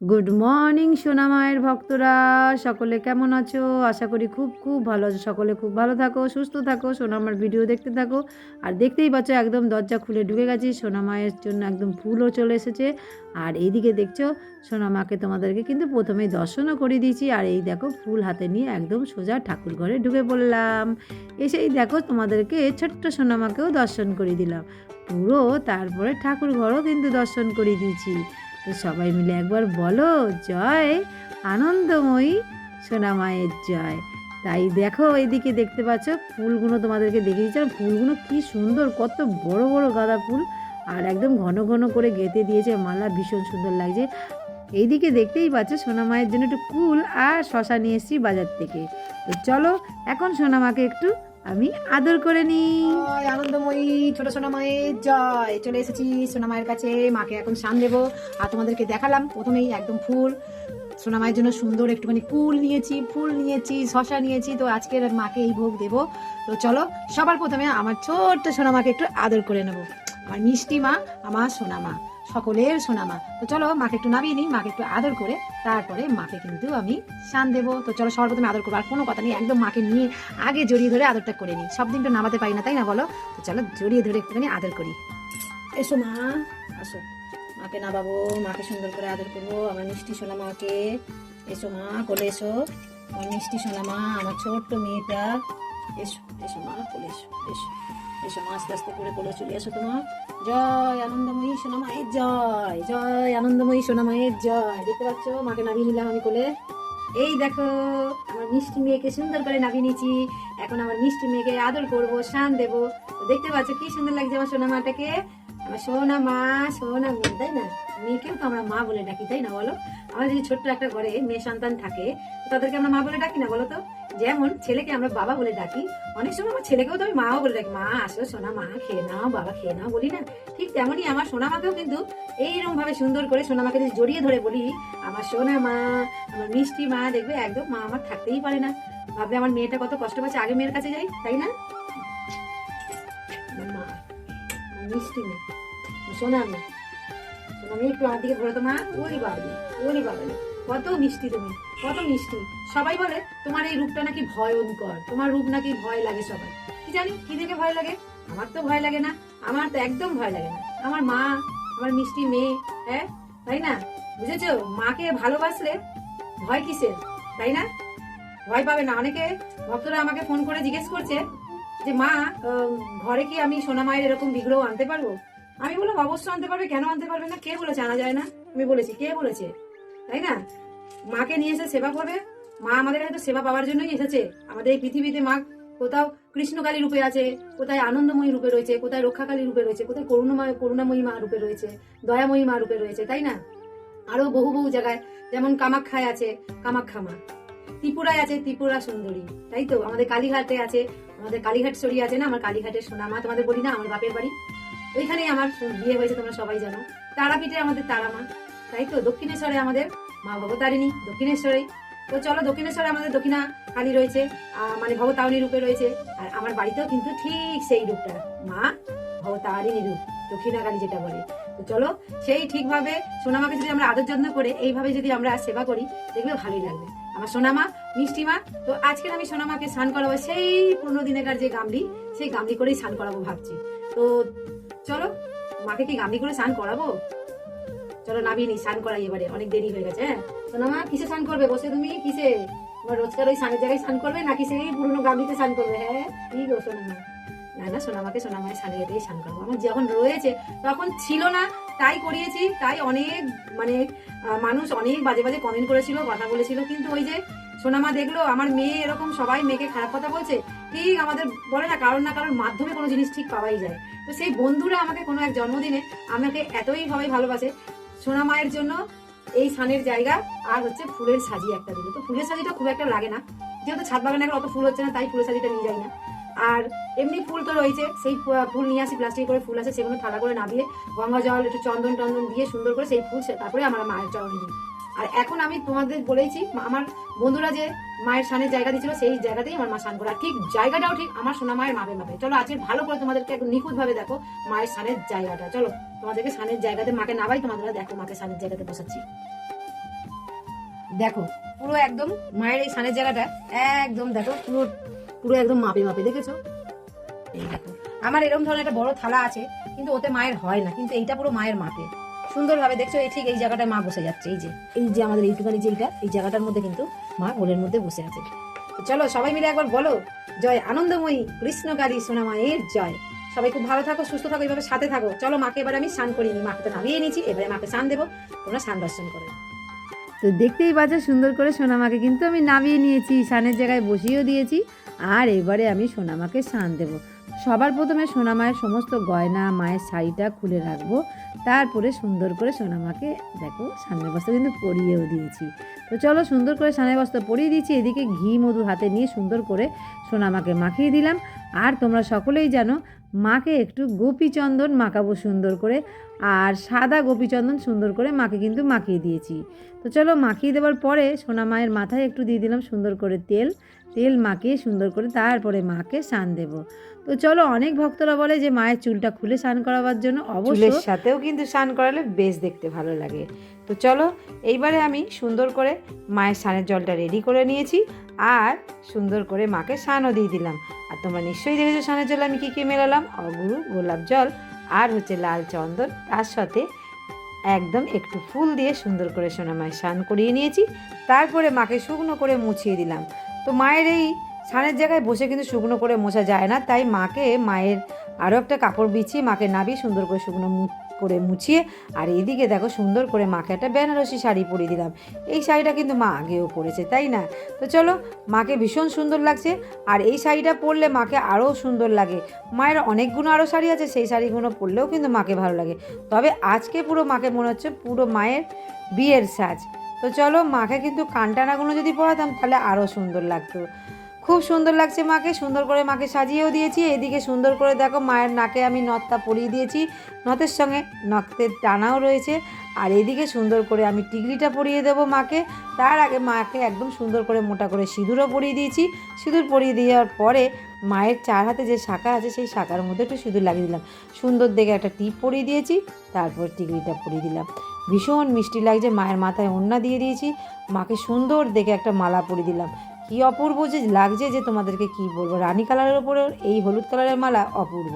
Good morning সোনা মায়ের ভক্তরা, সকলে কেমন আছো? আশা করি খুব খুব ভালো আছো। সকলে খুব ভালো থাকো, সুস্থ থাকো, সোনা মার ভিডিও দেখতে থাকো। আর দেখতেই পাচ্ছ একদম দরজা খুলে ঢুকে গেছি। সোনা মায়ের জন্য একদম ফুলও চলে এসেছে। আর এইদিকে দেখছো সোনা মাকে তোমাদেরকে কিন্তু প্রথমেই দর্শনও করে দিয়েছি। আর এই দেখো ফুল হাতে নিয়ে একদম সোজা ঠাকুর ঘরে ঢুকে পড়লাম। এসেই দেখো তোমাদেরকে ছোট্ট সোনা মাকেও দর্শন করে দিলাম পুরো। তারপরে ঠাকুর ঘরও কিন্তু দর্শন করে দিয়েছি। তো সবাই মিলে একবার বলো জয় আনন্দময়ী সোনা মায়ের জয়। তাই দেখো এইদিকে দেখতে পাচ্ছ ফুলগুলো তোমাদেরকে দেখে দিচ্ছি। আর ফুলগুলো কি সুন্দর, কত বড় বড় গাঁদা ফুল, আর একদম ঘন ঘন করে গেঁথে দিয়েছে মালা, ভীষণ সুন্দর লাগছে। এইদিকে দেখতেই পাচ্ছ সোনা মায়ের জন্য একটু কুল আর শশা নিয়ে এসেছি বাজার থেকে। তো চলো এখন সোনা মাকে একটু আমি আদর করে নিই। জয় আনন্দময়ী ছোট সোনা মায়ের জয়। চলে এসেছি সোনা মায়ের কাছে, মাকে এখন শান দেবো। আর তোমাদেরকে দেখালাম প্রথমেই একদম ফুল, সোনা মায়ের জন্য সুন্দর একটুখানি কুল নিয়েছি, ফুল নিয়েছি, শশা নিয়েছি। তো আজকের মাকে এই ভোগ দেবো। তো চলো সবার প্রথমে আমার ছোট্ট সোনা মাকে একটু আদর করে নেবো। আমার মিষ্টি মা, আমার সোনা মা, সকলের সোনা মা। তো চলো মাকে একটু নামিয়ে নিই, মাকে একটু আদর করে তারপরে মাকে কিন্তু আমি শান দেবো। তো চলো সবার প্রথমে আদর করবো। আর কোনো কথা নেই, একদম মাকে নিয়ে আগে জড়িয়ে ধরে আদরটা করে নিই। সব দিন তো নামাতে পারি না, তাই না বলো? তো চলো জড়িয়ে ধরে একটুখানি আদর করি। এসো মা, আসো, মাকে নামাবো, মাকে সুন্দর করে আদর করবো। আমার মিষ্টি সোনা মাকে, এসো মা, কোলে এসো। আমার মিষ্টি সোনা মা, আমার ছোট্ট মেয়েটা, এসো এসো মা, কোলে এসো, এসো এসো মা, আস্তে আস্তে করে কোলে চলে এসো তোমার। জয় আনন্দময়ী সোনা মায়ের জয়, জয় আনন্দময়ী সোনা মায়ের জয়। দেখতে পাচ্ছ মাকে নামিয়ে নিলাম আমি কোলে। এই দেখো আমার মিষ্টি মেয়েকে সুন্দর করে নামিয়ে নিয়েছি। এখন আমার মিষ্টি মেয়েকে আদর করবো, শান দেবো। তো দেখতে পাচ্ছ কি সুন্দর লাগছে আমার সোনা মাটাকে। আমার সোনা মা, সোনা মেয়ে, তাই না? মেয়েকেও তো আমরা মা বলে ডাকি, তাই না বলো? আমাদের যদি ছোট্ট একটা ঘরে মেয়ে সন্তান থাকে তাদেরকে আমরা মা বলে ডাকি না বলো তো? যেমন ছেলেকে আমরা বাবা বলে ডাকি, অনেক সময় আমার ছেলেকেও তো আমি মাও বলে ডাকি। মা আসো সোনা, মা খেয়ে নাও, বাবা খেয়ে নাও বলি না? ঠিক তেমনই আমার সোনা মাকেও কিন্তু এইরকম ভাবে সুন্দর করে সোনা মাকে যদি জড়িয়ে ধরে বলি আমার সোনা মা, আমার মিষ্টি মা, দেখবে একদম মা আমার থাকতেই পারে না। ভাববে আমার মেয়েটা কত কষ্ট পাচ্ছে, আগে মেয়ের কাছে যাই, তাই না? আমার মা, আমার মিষ্টি মেয়ে, সোনা মেয়ে, সোনা মেয়ে একটু আমার দিকে ধরে তো মা। ওরে বাবা, ওরে বাবা, কত মিষ্টি তুমি, কত মিষ্টি। সবাই বলে তোমার এই রূপটা নাকি ভয়ঙ্কর, তোমার রূপ নাকি ভয় লাগে সবাই। কি জানি কি দেখে ভয় লাগে? আমার তো ভয় লাগে না, আমার তো একদম ভয় লাগে না। আমার মা, আমার মিষ্টি মেয়ে, হ্যাঁ তাই না? বুঝেছো? মাকে ভালোবাসলে ভয় কিসের, তাই না? ভয় পাবে না। অনেকে ভক্তরা আমাকে ফোন করে জিজ্ঞেস করছে যে মা, ঘরে কি আমি সোনা মায়ের এরকম বিগ্রহ আনতে পারবো? আমি বললাম অবশ্যই আনতে পারবে, কেন আনতে পারবে না? কে বলেছে আনা যায় না? আমি বলেছি, কে বলেছে? তাই না? মাকে নিয়ে এসে সেবা করবে। মা আমাদের কাছে তো সেবা পাওয়ার জন্যই এসেছে। আমাদের এই পৃথিবীতে মা কোথাও কৃষ্ণকালী রূপে আছে, কোথায় আনন্দময়ী রূপে রয়েছে, কোথায় রক্ষাকালী রূপে রয়েছে, কোথায় করুণাময়ী মা রূপে রয়েছে, দয়াময়ী মা রূপে রয়েছে, তাই না? আরো বহু বহু জায়গায়, যেমন কামাখ্যায় আছে কামাখ্যা মা, ত্রিপুরায় আছে ত্রিপুরা সুন্দরী, তাই তো? আমাদের কালীঘাটে আছে, আমাদের কালীঘাট সরি আছে না, আমার কালীঘাটের সোনা মা। তোমাদের বলি না আমার বাপের বাড়ি ওইখানে আমার বিয়ে হয়েছে, তোমরা সবাই জানো। তারাপীঠে আমাদের তারা মা, তাই তো? দক্ষিণেশ্বরে আমাদের মা ভবতারিণী, দক্ষিণেশ্বরে। তো চলো দক্ষিণেশ্বরে আমাদের দক্ষিণা কালী রয়েছে, মানে ভবতারিণী রূপে রয়েছে। আর আমার বাড়িতেও কিন্তু ঠিক সেই রূপটা, মা ভবতারিণী রূপ, দক্ষিণা কালী যেটা বলে। তো চলো সেই ঠিকভাবে সোনামাকে যদি আমরা আদর যত্ন করে এইভাবে যদি আমরা সেবা করি, দেখবে ভালোই লাগবে আমার সোনামা, মিষ্টি মা। তো আজকে আমি সোনামাকে স্নান করাবো সেই পুরোনো দিনেকার যে গামলি, সেই গামলি করেই স্নান করাবো ভাবছি। তো চলো মাকে কি গামলি করে স্নান করাবো? চলো নামিয়ে নি, স্নান করাই এবারে, অনেক দেরি হয়ে গেছে। হ্যাঁ সোনামা, কিসে স্নান করবে বসে তুমি? কিসে? তোমার রোজকার ওই স্নানের জায়গায় স্নান করবে নাকি সেই পুরোনো গামলিতে স্নান করবে? হ্যাঁ কি গো সোনামা? না না, সোনামাকে সোনামায়ের স্নানের জায়গায় স্নান করবো। আমার যখন রয়েছে তখন ছিল না, তাই করিয়েছি। তাই অনেক মানে মানুষ অনেক বাজে বাজে কমেন্ট করেছিল, কথা বলেছিল। কিন্তু ওই যে সোনামা দেখলো আমার মেয়ে এরকম, সবাই মেয়েকে খারাপ কথা বলছে, ঠিক আমাদের বলে না কারোর না কারোর মাধ্যমে কোনো জিনিস ঠিক পাওয়াই যায়। তো সেই বন্ধুরা আমাকে কোনো এক জন্মদিনে আমাকে এতই ভাবে ভালোবাসে, সোনা মায়ের জন্য এই স্নানের জায়গা আর হচ্ছে ফুলের সাজি একটা দিল। তো ফুলের সাজিটা খুব একটা লাগে না, যেহেতু ছাদ বাগানে এখন অত ফুল হচ্ছে না, তাই ফুলের সাজিটা নিয়ে যাই না। আর এমনি ফুল তো রয়েছে, সেই ফুল নিয়ে আসি, প্লাস্টিক করে ফুল আছে, সেগুলো থালা করে নামিয়ে গঙ্গা জল একটু চন্দন টন্দন দিয়ে সুন্দর করে সেই ফুল তারপরে আমার মায়ের চরণে দিই। আর এখন আমি তোমাদের বলেইছি, আমার বন্ধুরা যে মায়ের স্নানের জায়গা দিয়েছিল সেই জায়গাতেই আমার মা স্নান করে। ঠিক জায়গাটাও ঠিক আমার সোনা মায়ের মাপে মাপে। চলো আজকে ভালো করে তোমাদেরকে একদম নিখুঁত ভাবে দেখো মায়ের স্নানের জায়গাটা। চলো তোমাদেরকে স্নানের জায়গাতে মাকে নামাই, তোমাদের দেখো মাকে স্নানের জায়গাতে বসাচ্ছি। দেখো পুরো একদম মায়ের এই সানের জায়গাটা একদম দেখো পুরো পুরো একদম মাপে মাপে, দেখেছো? এই দেখো আমার এরকম ধরনের একটা বড় থালা আছে, কিন্তু ওতে মায়ের হয় না, কিন্তু এইটা পুরো মায়ের মাপে সুন্দরভাবে, দেখছো? এই ঠিক এই জায়গাটায় মা বসে যাচ্ছে, এই যে আমাদের এইটুখানি যে এই জায়গাটার মধ্যে কিন্তু মা গোলের মধ্যে বসে আছে। তো চলো সবাই মিলে একবার বলো, জয় আনন্দময়ী কৃষ্ণকালী সোনা মায়ের জয়। সবাই খুব ভালো থাকো, সুস্থ থাকো, এইভাবে সাথে থাকো। চলো মাকে এবার আমি স্নান করিনি, মাকে তো নামিয়ে নিয়েছি, এবারে মাকে স্নান দেবো, তোমরা স্নান দর্শন করো। তো দেখতেই পাচ্ছ সুন্দর করে সোনামাকে কিন্তু আমি নামিয়ে নিয়েছি, স্নানের জায়গায় বসিয়েও দিয়েছি। আর এবারে আমি সোনামাকে স্নান দেবো। সবার প্রথমে সোনামায়ের সমস্ত গয়না, মায়ের শাড়িটা খুলে রাখবো, তারপরে সুন্দর করে সোনামাকে দেখো স্নানের বস্ত্র কিন্তু পরিয়েও দিয়েছি। তো চলো সুন্দর করে স্নানের বস্ত্র পরিয়ে দিয়েছি, এদিকে ঘি মধু হাতে নিয়ে সুন্দর করে সোনামাকে মাখিয়ে দিলাম। আর তোমরা সকলেই জানো মাকে একটু গোপীচন্দন মাখাবো সুন্দর করে, আর সাদা গোপীচন্দন সুন্দর করে মাকে কিন্তু মাখিয়ে দিয়েছি। তো চলো মাখিয়ে দেওয়ার পরে সোনা মায়ের মাথায় একটু দিয়ে দিলাম সুন্দর করে তেল মাখিয়ে সুন্দর করে তারপরে মাকে স্নান দেব। তো চলো অনেক ভক্তরা বলে যে মায়ের চুলটা খুলে স্নান করাবার জন্য, অবশ্যই সাথেও কিন্তু স্নান করালে বেশ দেখতে ভালো লাগে। তো চলো এইবারে আমি সুন্দর করে মায়ের স্নানের জলটা রেডি করে নিয়েছি, আর সুন্দর করে মাকে স্নানও দিয়ে দিলাম। আর তোমরা নিশ্চয়ই দেখেছো স্নানের জল আমি কী কী মেলালাম, অগুরু, গোলাপ জল আর হচ্ছে লাল চন্দন, তার সাথে একদম একটু ফুল দিয়ে সুন্দর করে সোনা মায়ের স্নান করিয়ে নিয়েছি। তারপরে মাকে শুকনো করে মুছিয়ে দিলাম। তো মায়ের এই স্নানের জায়গায় বসে কিন্তু শুকনো করে মোছা যায় না, তাই মায়ের আরও একটা কাপড় বিছিয়ে মাকে নাবিয়ে সুন্দর করে শুকনো করে মুছিয়ে, আর এদিকে দেখো সুন্দর করে মাকে একটা বেনারসি শাড়ি পরিয়ে দিলাম। এই শাড়িটা কিন্তু মা আগেও পরেছে, তাই না? তো চলো মাকে ভীষণ সুন্দর লাগছে, আর এই শাড়িটা পরলে মাকে আরও সুন্দর লাগে। মায়ের অনেকগুলো আরও শাড়ি আছে, সেই শাড়িগুলো পরলেও কিন্তু মাকে ভালো লাগে, তবে আজকে পুরো মাকে মনে হচ্ছে পুরো মায়ের বিয়ের সাজ। তো চলো মাকে কিন্তু কানটানাগুলো যদি পরাতাম তাহলে আরও সুন্দর লাগতো। খুব সুন্দর লাগছে মাকে, সুন্দর করে মাকে সাজিয়েও দিয়েছি। এদিকে সুন্দর করে দেখো মায়ের নাকে আমি নথটা পরিয়ে দিয়েছি, নথের সঙ্গে নথের টানাও রয়েছে। আর এদিকে সুন্দর করে আমি টিকলিটা পরিয়ে দেবো মাকে। তার আগে মাকে একদম সুন্দর করে মোটা করে সিঁদুরও পরিয়ে দিয়েছি। সিঁদুর পরিয়ে দেওয়ার পরে মায়ের চার হাতে যে শাঁখা আছে সেই শাঁখার মধ্যে একটু সিঁদুর লাগিয়ে দিলাম, সুন্দর দেখে একটা টিপ পরিয়ে দিয়েছি, তারপর টিকলিটা পরিয়ে দিলাম। ভীষণ মিষ্টি লাগছে। মায়ের মাথায় ওড়না দিয়ে দিয়েছি, মাকে সুন্দর দেখে একটা মালা পরিয়ে দিলাম। কি অপূর্ব যে লাগছে যে তোমাদেরকে কি বলবো, রানী কালারের ওপরে এই হলুদ কালারের মালা অপূর্ব।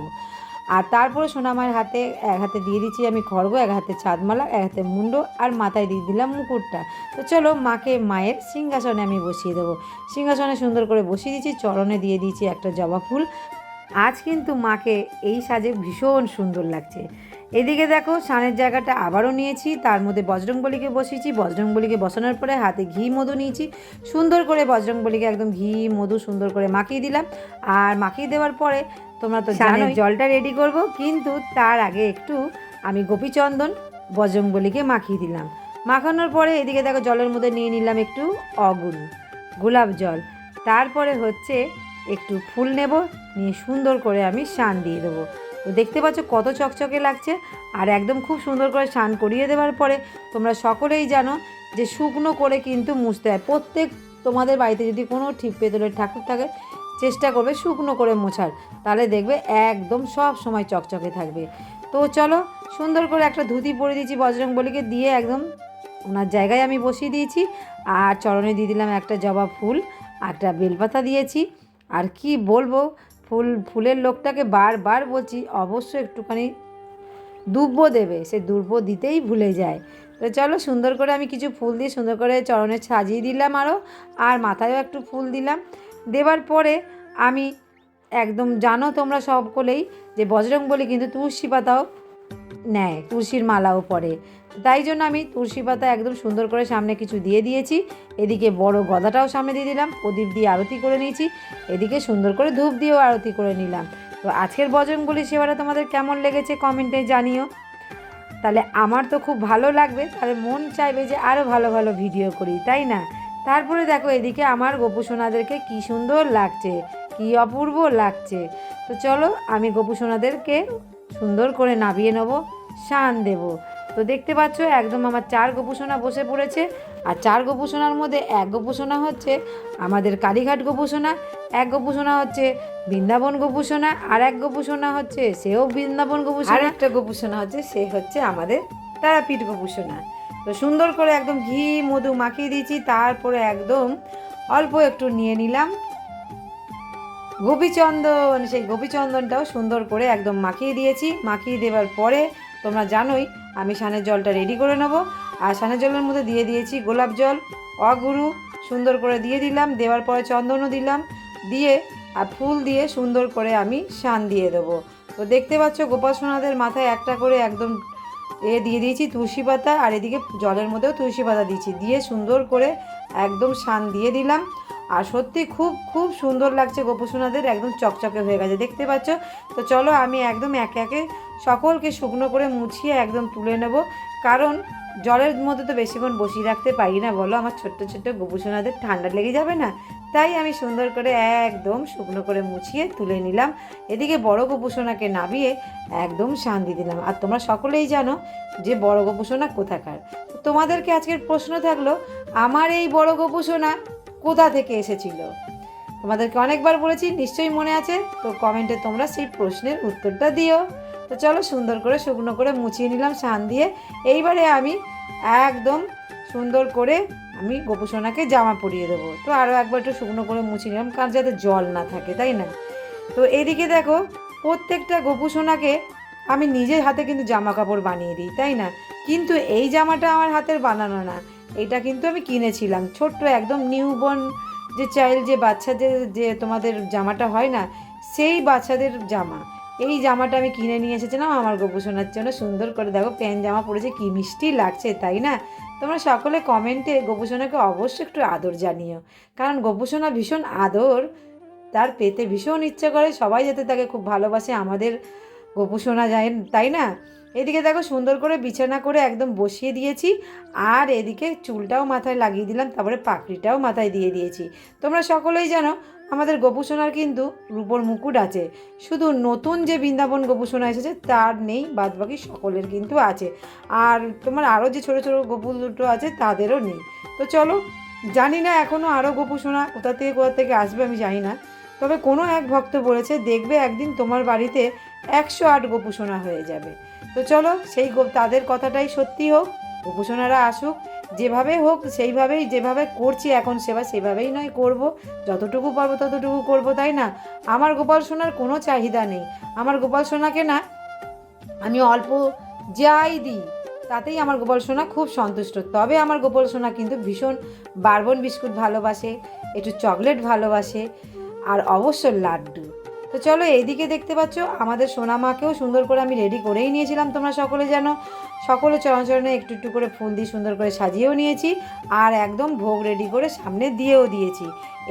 আর তারপরে সোনা মায়ের হাতে এক হাতে দিয়ে দিচ্ছি আমি খড়গ, এক হাতে চাঁদমালা, এক হাতে মুন্ড, আর মাথায় দিয়ে দিলাম মুকুটটা। তো চলো মাকে মায়ের সিংহাসনে আমি বসিয়ে দেবো। সিংহাসনে সুন্দর করে বসিয়ে দিয়েছি, চরণে দিয়ে দিয়েছি একটা জবা ফুল। আজ কিন্তু মাকে এই সাজে ভীষণ সুন্দর লাগছে। এদিকে দেখো স্নানের জায়গাটা আবারও নিয়েছি, তার মধ্যে বজরংবলীকে বসিয়েছি। বজরংবলীকে বসানোর পরে হাতে ঘি মধু নিয়েছি, সুন্দর করে বজরংবলীকে একদম ঘি মধু সুন্দর করে মাখিয়ে দিলাম। আর মাখিয়ে দেওয়ার পরে তোমরা তো জানো জলটা রেডি করব, কিন্তু তার আগে একটু আমি গোপীচন্দন বজরংবলীকে মাখিয়ে দিলাম। মাখানোর পরে এদিকে দেখো জলের মধ্যে নিয়ে নিলাম একটু অগুরু, গোলাপ জল, তারপরে হচ্ছে একটু ফুল নেব, নিয়ে সুন্দর করে আমি স্নান দিয়ে দেবো। তো দেখতে পাচ্ছ কত চকচকে লাগছে। আর একদম খুব সুন্দর করে স্নান করিয়ে দেওয়ার পরে তোমরা সকলেই জানো যে শুকনো করে কিন্তু মুছতে হয়। প্রত্যেক তোমাদের বাড়িতে যদি কোনো ঠিক পেতলের ঠাকুর থাকে চেষ্টা করবে শুকনো করে মোছার, তাহলে দেখবে একদম সব সময় চকচকে থাকবে। তো চলো সুন্দর করে একটা ধুতি পরে দিয়েছি বজরংবলীকে, দিয়ে একদম ওনার জায়গায় আমি বসিয়ে দিয়েছি। আর চরণে দিয়ে দিলাম একটা জবা ফুল, একটা বেলপাতা দিয়েছি। আর কি বলবো, ফুলের লোকটাকে বারবার বলছি অবশ্যই একটুখানি দুব্বো দেবে, সে দুব্বো দিতেই ভুলে যায়। তো চলো সুন্দর করে আমি কিছু ফুল দিয়ে সুন্দর করে চরণে সাজিয়ে দিলাম আরও, আর মাথায়ও একটু ফুল দিলাম। দেওয়ার পরে আমি একদম জানো তোমরা সকলেই যে বজরংবলী কিন্তু তুলসী পাতাও নেয়, তুলসীর মালাও পরে, তাই জন্য আমি তুলসী পাতা একদম সুন্দর করে সামনে কিছু দিয়ে দিয়েছি। এদিকে বড় গদাটাও সামনে দিয়ে দিলাম, প্রদীপ দিয়ে আরতি করে নিয়েছি, এদিকে সুন্দর করে ধূপ দিয়েও আরতি করে নিলাম। তো আজকের বজরংবলী সেবাটা তোমাদের কেমন লেগেছে কমেন্টে জানিও। তাহলে আমার তো খুব ভালো লাগবে, তাহলে মন চাইবে যে আরও ভালো ভালো ভিডিও করি, তাই না? তারপরে দেখো এদিকে আমার গোপু সোনাদেরকে কী সুন্দর লাগছে, কী অপূর্ব লাগছে। তো চলো আমি গোপু সোনাদেরকে সুন্দর করে নাবিয়ে নেবো, স্নান দেবো। তো দেখতে পাচ্ছ একদম আমার 4 গোপুসোনা বসে পড়েছে। আর 4 গোপুসোনার মধ্যে এক গোপুসোনা হচ্ছে আমাদের কালীঘাট গোপুসোনা, এক গোপুসোনা হচ্ছে বৃন্দাবন গোপুসোনা, আর এক গোপুসোনা হচ্ছে সেও বৃন্দাবন গোপুসোনা, আর একটা গোপুসোনা হচ্ছে সে হচ্ছে আমাদের তারাপীঠ গোপুসোনা। তো সুন্দর করে একদম ঘি মধু মাখিয়ে দিয়েছি, তারপরে একদম অল্প একটু নিয়ে নিলাম গোপীচন্দন, সেই গোপীচন্দনটাও সুন্দর করে একদম মাখিয়ে দিয়েছি। মাখিয়ে দেওয়ার পরে তোমরা জানোই আমি সানের জলটা রেডি করে নেব, আর সানের জলের মধ্যে দিয়ে দিয়েছি গোলাপ জল, অগুরু সুন্দর করে দিয়ে দিলাম, দেওয়ার পরে চন্দনও দিলাম, দিয়ে আর ফুল দিয়ে সুন্দর করে আমি সান দিয়ে দেবো। তো দেখতে পাচ্ছ গোপাল সোনাদের মাথায় একটা করে একদম দিয়ে দিয়েছি তুলসী পাতা, আর এদিকে জলের মধ্যেও তুলসী পাতা দিয়েছি, দিয়ে সুন্দর করে একদম সান দিয়ে দিলাম। আর সত্যি খুব খুব সুন্দর লাগছে গোপুসোনাদের, একদম চকচকে হয়ে গেছে দেখতে পাচ্ছ। তো চলো আমি একদম একে একে সকলকে শুকনো করে মুছিয়ে একদম তুলে নেব, কারণ জলের মধ্যে তো বেশিক্ষণ বসিয়ে রাখতে পারি না বলো, আমার ছোট্ট ছোট্ট গোপুসোনাদের ঠান্ডা লেগে যাবে না, তাই আমি সুন্দর করে একদম শুকনো করে মুছিয়ে তুলে নিলাম। এদিকে বড় গোপুসোনাকে নামিয়ে একদম শান্তি দিলাম। আর তোমরা সকলেই জানো যে বড় গোপুসোনা কোথাকার। তোমাদেরকে আজকের প্রশ্ন থাকলো, আমার এই বড় গোপুসোনা কোথা থেকে এসেছিল? তোমাদেরকে অনেকবার বলেছি, নিশ্চয়ই মনে আছে, তো কমেন্টে তোমরা সেই প্রশ্নের উত্তরটা দিও। তো চলো সুন্দর করে শুকনো করে মুছিয়ে নিলাম শান দিয়ে। এইবারে আমি একদম সুন্দর করে আমি গোপুসোনাকে জামা পরিয়ে দেবো। তো আরও একবার একটু শুকনো করে মুছিয়ে নিলাম, কারণ যাতে জল না থাকে, তাই না? তো এদিকে দেখো প্রত্যেকটা গোপুসোনাকে আমি নিজের হাতে কিন্তু জামা কাপড় বানিয়ে দিই, তাই না? কিন্তু এই জামাটা আমার হাতের বানানো না, এটা কিন্তু আমি কিনেছিলাম। ছোট্ট একদম নিউবর্ন যে চাইল্ড, যে বাচ্চাদের যে তোমাদের জামাটা হয় না, সেই বাচ্চাদের জামা। এই জামাটা আমি কিনে নিয়ে এসেছিলাম আমার গোপুসোনার জন্য। সুন্দর করে দেখো প্যান্ট জামা পরেছে, কি মিষ্টি লাগছে, তাই না? তোমরা সকলে কমেন্টে গোপুসোনাকে অবশ্যই একটু আদর জানিও, কারণ গোপুসোনা ভীষণ আদর, তার পেতে ভীষণ ইচ্ছে করে সবাই যাতে তাকে খুব ভালোবাসে, আমাদের গোপুসোনা যায়, তাই না? এদিকে দেখো সুন্দর করে বিছানা করে একদম বসিয়ে দিয়েছি, আর এদিকে চুলটাও মাথায় লাগিয়ে দিলাম, তারপরে পাকড়িটাও মাথায় দিয়ে দিয়েছি। তোমরা সকলেই জানো আমাদের গোপুসোনার কিন্তু রূপোর মুকুট আছে, শুধু নতুন যে বৃন্দাবন গোপুসোনা এসেছে তার নেই, বাদ বাকি সকলের কিন্তু আছে। আর তোমার আরও যে ছোটো ছোটো গোপু দুটো আছে তাদেরও নেই। তো চলো, জানি না এখনও আরও গোপুসোনা কোথা থেকে আসবে আমি জানি না, তবে কোনো এক ভক্ত বলেছে দেখবে একদিন তোমার বাড়িতে 108 গোপুসোনা হয়ে যাবে। তো চলো সেই তাদের কথাটাই সত্যি হোক, গোপুসোনারা আসুক, যেভাবে হোক সেইভাবেই, যেভাবে করছি এখন সেবা সেভাবেই নয় করব, যতটুকু পারবো ততটুকু করব, তাই না? আমার গোপাল সোনার কোনো চাহিদা নেই, আমার গোপাল সোনাকে না আমি অল্প যাই দিই তাতেই আমার গোপাল সোনা খুব সন্তুষ্ট। তবে আমার গোপাল সোনা কিন্তু ভীষণ বারবন বিস্কুট ভালোবাসে, একটু চকলেট ভালোবাসে, আর অবশ্য লাড্ডু। তো চলো এইদিকে দেখতে পাচ্ছ আমাদের সোনা মাকেও সুন্দর করে আমি রেডি করেই নিয়েছিলাম, তোমরা সকলে জানো। সকলে চরণে একটু একটু করে ফুল দিয়ে সুন্দর করে সাজিয়েও নিয়েছি, আর একদম ভোগ রেডি করে সামনে দিয়েও দিয়েছি।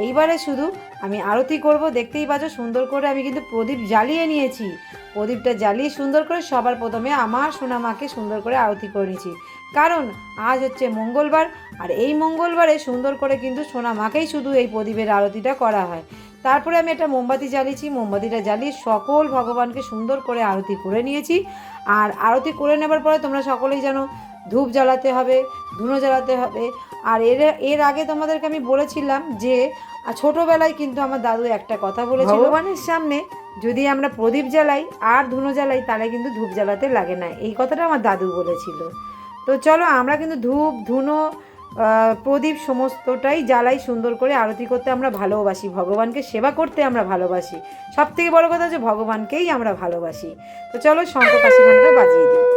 এইবারে শুধু আমি আরতি করব, দেখতেই পাচ্ছ সুন্দর করে আমি কিন্তু প্রদীপ জ্বালিয়ে নিয়েছি। প্রদীপটা জ্বালিয়ে সুন্দর করে সবার প্রথমে আমার সোনা মাকে সুন্দর করে আরতি করে নিয়েছি, কারণ আজ হচ্ছে মঙ্গলবার, আর এই মঙ্গলবারে সুন্দর করে কিন্তু সোনা মাকেই শুধু এই প্রদীপের আরতিটা করা হয়। তারপরে আমি একটা মোমবাতি জ্বালিয়েছি, মোমবাতিটা জ্বালিয়ে সকল ভগবানকে সুন্দর করে আরতি করে নিয়েছি। আর আরতি করে নেবার পরে তোমরা সকলেই জানো ধূপ জ্বালাতে হবে, ধুনো জ্বালাতে হবে। আর এর আগে তোমাদেরকে আমি বলেছিলাম যে ছোটোবেলায় কিন্তু আমার দাদু একটা কথা বলেছিল, ভগবানের সামনে যদি আমরা প্রদীপ জ্বালাই আর ধুনো জ্বালাই তাহলে কিন্তু ধূপ জ্বালাতে লাগে না, এই কথাটা আমার দাদু বলেছিল। তো চলো আমরা কিন্তু ধূপ ধুনো প্রদীপ সমস্তটাই জ্বালাই, সুন্দর করে আরতি করতে আমরা ভালোবাসি, ভগবানকে সেবা করতে আমরা ভালোবাসি, সব থেকে বড় কথা যে ভগবানকেই আমরা ভালোবাসি। তো চলো শঙ্খ কাশি ঘণ্টাটা বাজিয়ে দিই।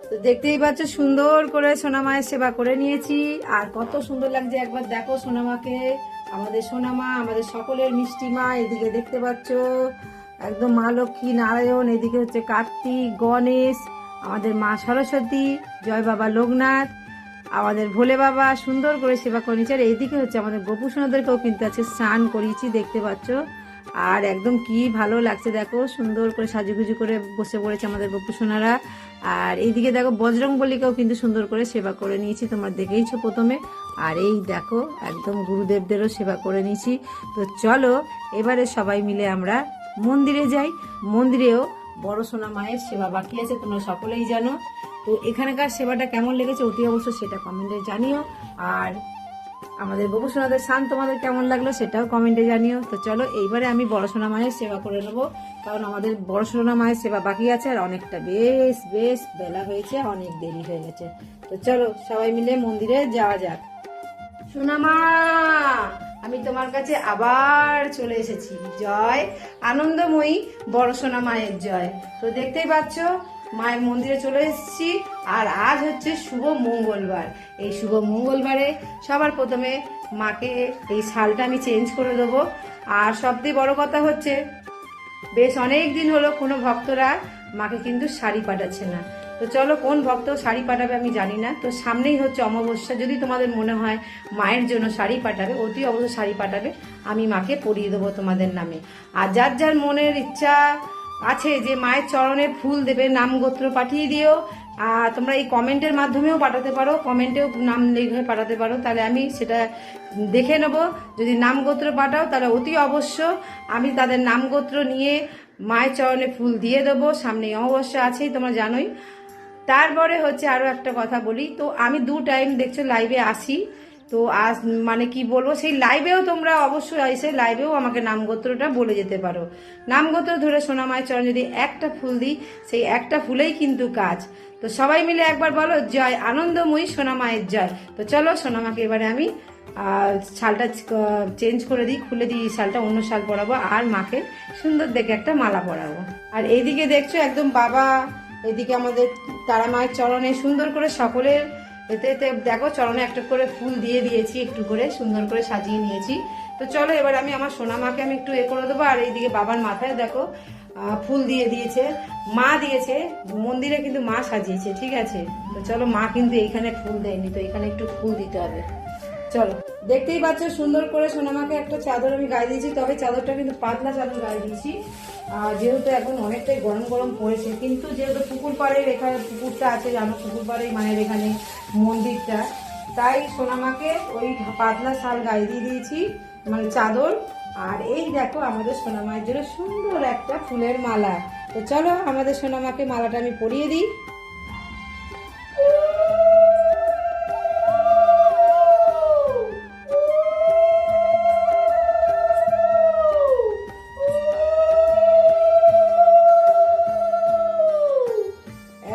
তো দেখতেই পাচ্ছ সুন্দর করে সোনামায়ের সেবা করে নিয়েছি। আর কত সুন্দর লাগছে একবার দেখো সোনামাকে, আমাদের সোনামা, আমাদের সকলের মিষ্টি মা। এদিকে দেখতে পাচ্ছ একদম মা লক্ষ্মী নারায়ণ, এদিকে হচ্ছে কার্তিক, গণেশ, আমাদের মা সরস্বতী, জয় বাবা লোকনাথ, আমাদের ভোলে বাবা সুন্দর করে সেবা করে নিচ্ছে। আর এইদিকে হচ্ছে আমাদের গোপু সোনাদেরকেও কিন্তু আছে স্নান করিয়েছি, দেখতে পাচ্ছ। আর একদম কি ভালো লাগছে দেখো, সুন্দর করে সাজুগুজু করে বসে পড়েছে আমাদের গোপু সোনারা। আর এইদিকে দেখো বজরংবলীকেও কিন্তু সুন্দর করে সেবা করে নিয়েছি, তোমরা দেখেইছো প্রথমে। আর এই দেখো একদম গুরুদেবদেরও সেবা করে নিয়েছি। তো চলো এবারে সবাই মিলে আমরা মন্দিরে যাই। মন্দিরেও বড় সোনা মায়ের সেবা বাকি আছে, তোমরা সকলেই জানো। তো এখানকার সেবাটা কেমন লেগেছে অতি অবশ্য সেটা কমেন্টে জানিও। আর আমাদের গোপু সোনাদের স্নান তোমাদের কেমন লাগলো সেটাও কমেন্টে জানিও। তো চলো এইবারে আমি বড় সোনা মায়ের সেবা করে নেবো, কারণ আমাদের বড় সোনা মায়ের সেবা বাকি আছে। আর অনেকটা বেশ বেশ বেলা হয়েছে, অনেক দেরি হয়ে গেছে। তো চলো সবাই মিলে মন্দিরে যাওয়া যাক। সোনা মা, আমি তোমার কাছে আবার চলে এসেছি। জয় আনন্দময়ী বড় সোনা মায়ের জয়। তো দেখতেই পাচ্ছ মায়ের মন্দিরে চলে এসেছি। আর আজ হচ্ছে শুভ মঙ্গলবার। এই শুভ মঙ্গলবারে সবার প্রথমে মাকে এই শালটা আমি চেঞ্জ করে দেবো। আর সবথেকে বড় কথা হচ্ছে বেশ অনেক দিন হলো কোনো ভক্তরা মাকে কিন্তু শাড়ি পাঠাচ্ছে না। তো চলো কোন ভক্ত শাড়ি পাঠাবে আমি জানি না। তো সামনেই হচ্ছে অমাবস্যা, যদি তোমাদের মনে হয় মায়ের জন্য শাড়ি পাঠাবে, অতি অবশ্যই শাড়ি পাঠাবে, আমি মাকে পরিয়ে দেবো তোমাদের নামে। আর যার যার মনের ইচ্ছা আছে যে মায়ের চরণে ফুল দেবে, নাম গোত্র পাঠিয়ে দিও। আর তোমরা এই কমেন্টের মাধ্যমেও পাঠাতে পারো, কমেন্টেও নাম লিখে পাঠাতে পারো, তাহলে আমি সেটা দেখে নেব। যদি নাম গোত্র পাঠাও তাহলে অতি অবশ্য আমি তাদের নাম গোত্র নিয়ে মায়ের চরণে ফুল দিয়ে দেবো। সামনে অমাবস্যা আছেই, তোমরা জানোই। তারপরে হচ্ছে আরও একটা কথা বলি, তো আমি 2 টাইম দেখছো লাইভে আসি। তো আজ মানে কি বলবো, সেই লাইভেও তোমরা অবশ্যই এসে লাইভেও আমাকে নামগোত্রটা বলে যেতে পারো। নামগোত্র ধরে সোনা মায়ের চরণ যদি একটা ফুল দিই, সেই একটা ফুলেই কিন্তু কাজ। তো সবাই মিলে একবার বলো জয় আনন্দময়ী সোনা মায়ের জয়। তো চলো সোনামাকে এবারে আমি শালটা চেঞ্জ করে দিই, খুলে দিই শালটা, অন্য শাল পরাবো। আর মাকে সুন্দর দেখে একটা মালা পরাবো। আর এইদিকে দেখছো একদম বাবা, এদিকে আমাদের তারা মায়ের চরণে সুন্দর করে সকলের এতে এতে দেখো চরণে একটা করে ফুল দিয়ে দিয়েছি, একটু করে সুন্দর করে সাজিয়ে নিয়েছি। তো চলো এবার আমি আমার সোনা মাকে আমি একটু করে দেবো। আর এইদিকে বাবার মাথায় দেখো ফুল দিয়ে দিয়েছে, মা দিয়েছে, মন্দিরে কিন্তু মা সাজিয়েছে, ঠিক আছে। তো চলো মা কিন্তু এইখানে ফুল দেয়নি, তো এখানে একটু ফুল দিতে হবে। চলো দেখতেই পাচ্ছ সুন্দর করে সোনামাকে একটা চাদর আমি গায়ে দিয়েছি, তবে চাদরটা কিন্তু পাতলা চাদর গায়ে দিয়েছি। যেহেতু এখন অনেকটাই গরম গরম পড়েছে, কিন্তু যেহেতু পুকুর পাড়ের এখানে পুকুরটা আছে, জানো পুকুর পাড়েই মায়ের এখানে মন্দিরটা, তাই সোনামাকে ওই পাতলা শাল গায়ে দিয়ে দিয়েছি, মানে চাদর। আর এই দেখো আমাদের সোনামায়ের জন্য সুন্দর একটা ফুলের মালা। তো চলো আমাদের সোনামাকে মালাটা আমি পরিয়ে দিই।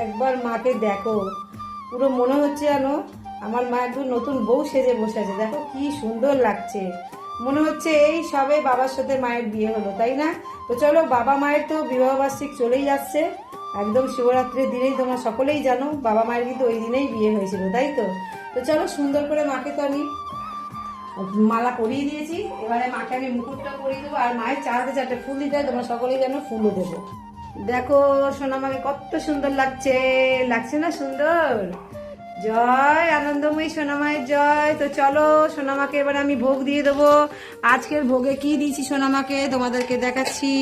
একবার মাকে দেখো, পুরো মনে হচ্ছে জানো আমার মা একটু নতুন বউ সেজে বসে আছে। দেখো কি সুন্দর লাগছে, মনে হচ্ছে এই সবে বাবার সাথে মায়ের বিয়ে হলো, তাই না? তো চলো বাবা মায়ের তো বিবাহবার্ষিক চলেই যাচ্ছে, একদম শিবরাত্রির দিনেই, তোমরা সকলেই জানো বাবা মায়ের কিন্তু ওই দিনেই বিয়ে হয়েছিল, তাই তো। তো চলো সুন্দর করে মাকে তো আমি মালা পরিয়ে দিয়েছি, এবারে মাকে আমি মুকুটটা পরিয়ে দেবো। আর মায়ের 4 ফুল দিতে হয়, তোমরা সকলেই জানো, ফুলও দেবো। দেখো সোনামাকে কত সুন্দর লাগছে, লাগছে না সুন্দর? জয় আনন্দময়ী সোনামায়ের জয়। তো চলো সোনামাকে এবার আমি ভোগ দিয়ে দেবো। আজকের ভোগে কি দিয়েছি সোনামাকে তোমাদেরকে দেখাচ্ছি।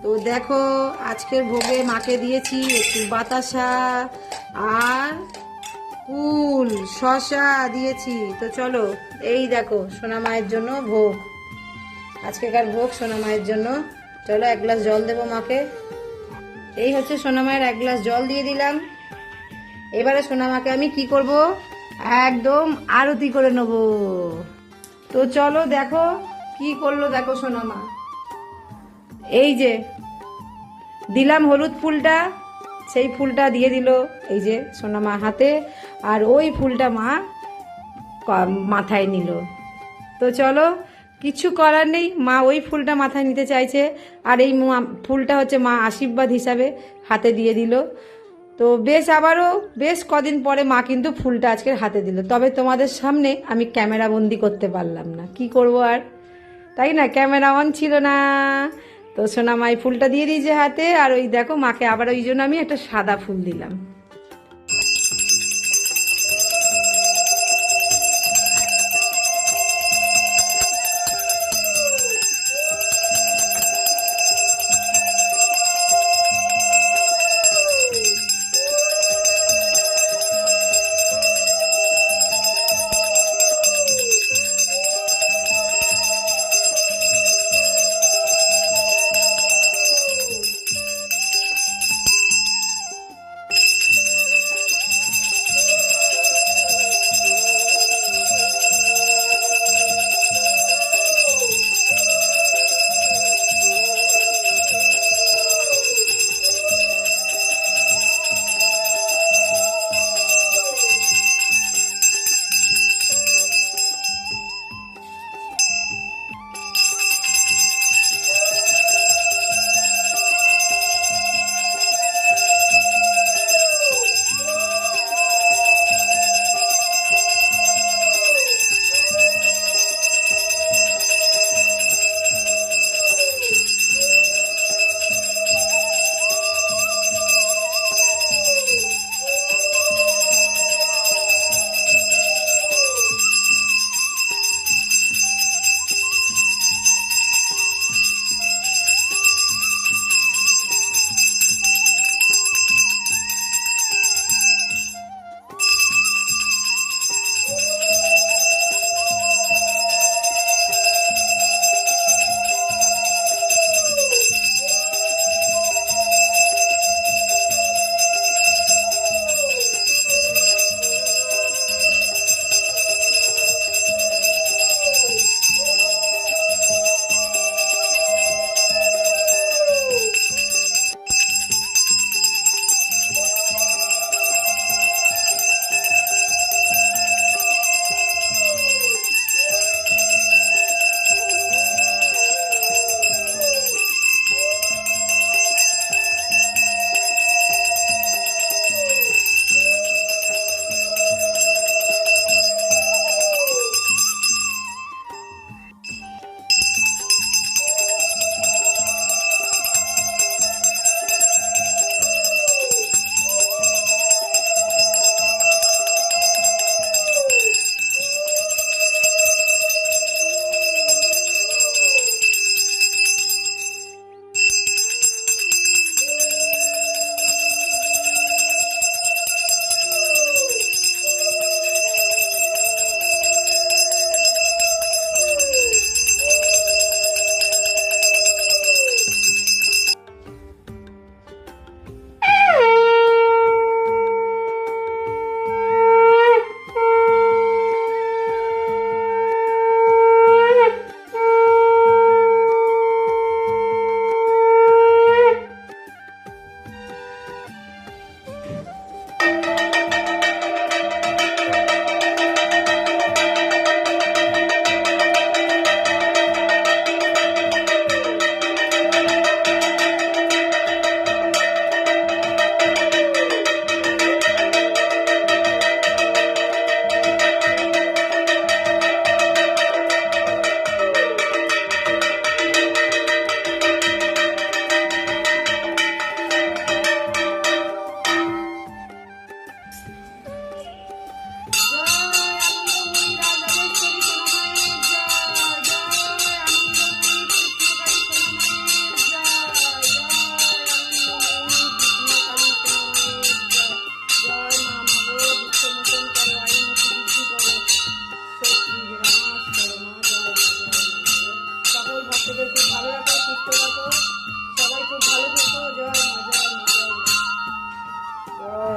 তো দেখো আজকের ভোগে মাকে দিয়েছি একটু বাতাসা আর কুল শসা দিয়েছি। তো চলো এই দেখো সোনামায়ের জন্য ভোগ, আজকেকার ভোগ সোনামায়ের জন্য। চলো 1 গ্লাস জল দেবো মাকে। এই হচ্ছে সোনামায়ের 1 গ্লাস জল দিয়ে দিলাম। এবারে সোনামাকে আমি কি করব, একদম আরতি করে নেব। তো চলো দেখো কি করলো, দেখো সোনামা, এই যে দিলাম হলুদ ফুলটা, সেই ফুলটা দিয়ে দিল এই যে সোনামা হাতে, আর ওই ফুলটা মা মাথায় নিল। তো চলো কিছু করার নেই, মা ওই ফুলটা মাথায় নিতে চাইছে, আর এই ফুলটা হচ্ছে মা আশীর্বাদ হিসাবে হাতে দিয়ে দিল। তো বেশ কদিন পরে মা কিন্তু ফুলটা আজকের হাতে দিল, তবে তোমাদের সামনে আমি ক্যামেরা বন্দি করতে পারলাম না, কি করব আর, তাই না, ক্যামেরা অন ছিল না। তো সোনামাই ফুলটা দিয়ে দিয়েছে হাতে, আর ওই দেখো মাকে আবার ওই জন্য আমি একটা সাদা ফুল দিলাম।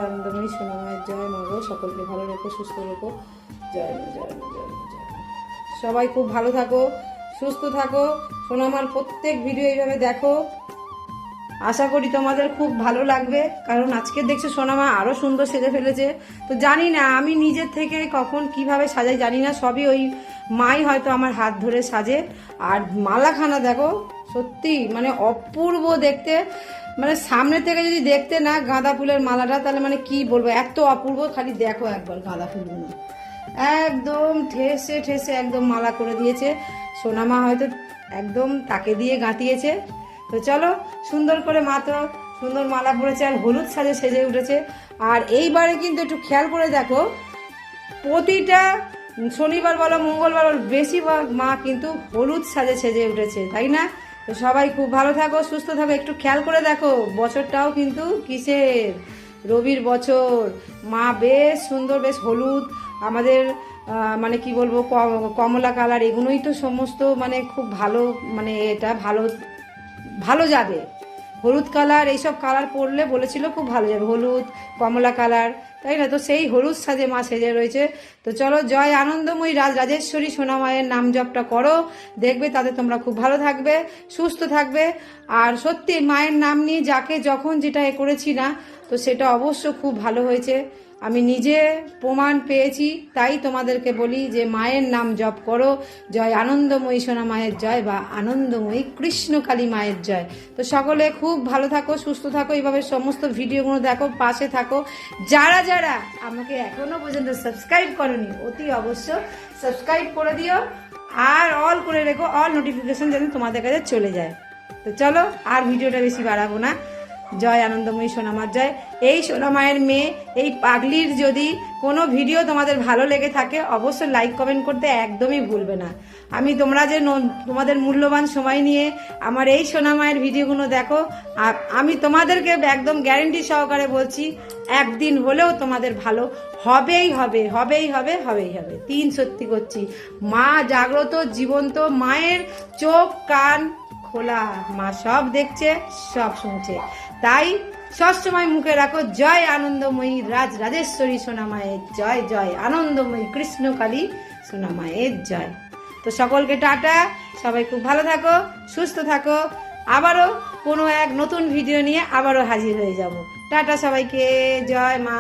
আনন্দময়ী সোনামায়ের জয় মা গো, সকলকে ভালো রেখো, সুস্থ রেখো, জয় মা, জয় মা, জয় মা, জয় মা। সবাই খুব ভালো থাকো, সুস্থ থাকো, সোনামার প্রত্যেক ভিডিও এইভাবে দেখো, আশা করি তোমাদের খুব ভালো লাগবে। কারণ আজকে দেখছো সোনামা আরো সুন্দর সেজে ফেলেছে। তো জানি না আমি নিজের থেকে কখন কিভাবে সাজাই জানি না, সবই ওই মাই হয়তো আমার হাত ধরে সাজে। আর মালাখানা দেখো, সত্যি মানে অপূর্ব দেখতে। মানে সামনে থেকে যদি দেখতে না গাঁদা ফুলের মালাটা, তাহলে মানে কি বলবো, এত অপূর্ব। খালি দেখো একবার গাঁদা ফুলগুলো একদম ঠেসে ঠেসে একদম মালা করে দিয়েছে। সোনামা হয়তো একদম তাকে দিয়ে গাঁথিয়েছে। তো চলো, সুন্দর করে মা তো সুন্দর মালা পরেছে আর হলুদ সাজে সেজে উঠেছে। আর এইবারে কিন্তু একটু খেয়াল করে দেখো, প্রতিটা শনিবার বলো মঙ্গলবার বলো বেশিরভাগ মা কিন্তু হলুদ সাজে সেজে উঠেছে, তাই না? তো সবাই খুব ভালো থাকো, সুস্থ থাকো। একটু খেয়াল করে দেখো, বছরটাও কিন্তু কিসের, রবির বছর। মা বেশ সুন্দর, বেশ হলুদ, আমাদের মানে কি বলবো, কমলা কালার, এগুলোই তো সমস্ত মানে খুব ভালো, মানে এটা ভালো ভালো যাবে। হলুদ কালার, এইসব কালার পরলে বলেছিল খুব ভালো যাবে, হলুদ কমলা কালার, তাই না? তো সেই হলুদ সাজে মা সেজে রয়েছে। তো চলো, জয় আনন্দময়ী রাজরাজেশ্বরী সোনা মায়ের নাম জপটা করো, দেখবে তাতে তোমরা খুব ভালো থাকবে, সুস্থ থাকবে। আর সত্যি মায়ের নাম নিয়ে যাকে যখন যেটা করেছি না, তো সেটা অবশ্য খুব ভালো হয়েছে। আমি নিজে প্রমাণ পেয়েছি, তাই তোমাদেরকে বলি যে মায়ের নাম জপ করো। জয় আনন্দময়ী সোনা মায়ের জয়, বা আনন্দময়ী কৃষ্ণকালী মায়ের জয়। তো সকলে খুব ভালো থাকো, সুস্থ থাকো, এইভাবে সমস্ত ভিডিওগুলো দেখো, পাশে থাকো। যারা যারা আমাকে এখনো পর্যন্ত সাবস্ক্রাইব করনি, অতি অবশ্য সাবস্ক্রাইব করে দিও, আর অল করে রেখো, অল নোটিফিকেশন যেন তোমাদের কাছে চলে যায়। তো চলো, আর ভিডিওটা বেশি বাড়াবো না। জয় আনন্দময়ী সোনামার জয়। এই সোনামায়ের মেয়ে এই পাগলির যদি কোনো ভিডিও তোমাদের ভালো লেগে থাকে, অবশ্যই লাইক কমেন্ট করতে একদমই ভুলবে না। তোমরা যে তোমাদের মূল্যবান সময় নিয়ে আমার এই সোনামায়ের ভিডিওগুলো দেখো, আর আমি তোমাদেরকে একদম গ্যারেন্টি সহকারে বলছি, একদিন হলেও তোমাদের ভালো হবেই হবে, হবেই হবে, হবেই হবে। সত্যি করছি, মা জাগ্রত, জীবন্ত, মায়ের চোখ কান খোলা, মা সব দেখছে, সব শুনছে। তাই সবসময় মুখে রাখো, জয় আনন্দময়ী রাজরাজেশ্বরী সোনা মায়ের জয়, জয় আনন্দময়ী কৃষ্ণকালী সোনা মায়ের জয়। তো সকলকে টাটা, সবাই খুব ভালো থাকো, সুস্থ থাকো। আবারও কোনো এক নতুন ভিডিও নিয়ে আবারও হাজির হয়ে যাব। টাটা সবাইকে, জয় মা।